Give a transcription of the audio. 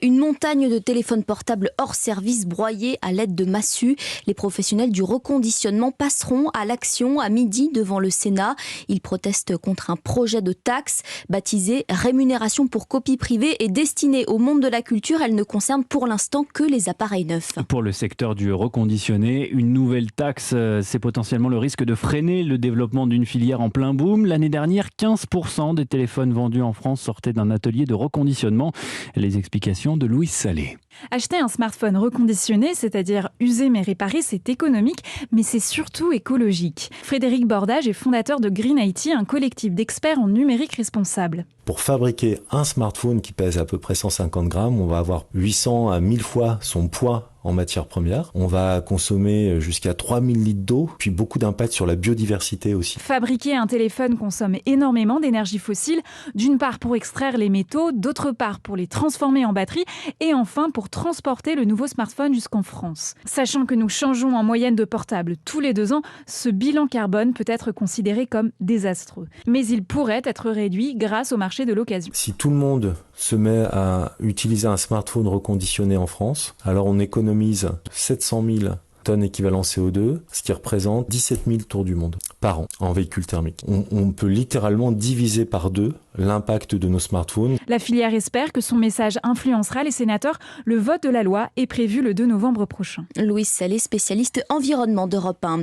Une montagne de téléphones portables hors service broyés à l'aide de massues. Les professionnels du reconditionnement passeront à l'action à midi devant le Sénat. Ils protestent contre un projet de taxe baptisé « Rémunération pour copie privée » et destinée au monde de la culture. Elle ne concerne pour l'instant que les appareils neufs. Pour le secteur du reconditionné, une nouvelle taxe, c'est potentiellement le risque de freiner le développement d'une filière en plein boom. L'année dernière, 15% des téléphones vendus en France sortaient d'un atelier de reconditionnement. Les explications de Louise Salé. Acheter un smartphone reconditionné, c'est-à-dire usé mais réparé, c'est économique, mais c'est surtout écologique. Frédéric Bordage est fondateur de Green IT, un collectif d'experts en numérique responsable. Pour fabriquer un smartphone qui pèse à peu près 150 grammes, on va avoir 800 à 1000 fois son poids en matière première. On va consommer jusqu'à 3000 litres d'eau, puis beaucoup d'impact sur la biodiversité aussi. Fabriquer un téléphone consomme énormément d'énergie fossile, d'une part pour extraire les métaux, d'autre part pour les transformer en batterie, et enfin pour transporter le nouveau smartphone jusqu'en France. Sachant que nous changeons en moyenne de portable tous les 2 ans, ce bilan carbone peut être considéré comme désastreux. Mais il pourrait être réduit grâce au marché de l'occasion. Si tout le monde se met à utiliser un smartphone reconditionné en France, alors on économise 700 000 tonnes équivalent CO2, ce qui représente 17 000 tours du monde par an en véhicule thermique. On peut littéralement diviser par 2 l'impact de nos smartphones. La filière espère que son message influencera les sénateurs. Le vote de la loi est prévu le 2 novembre prochain. Louise Salé, spécialiste environnement d'Europe 1.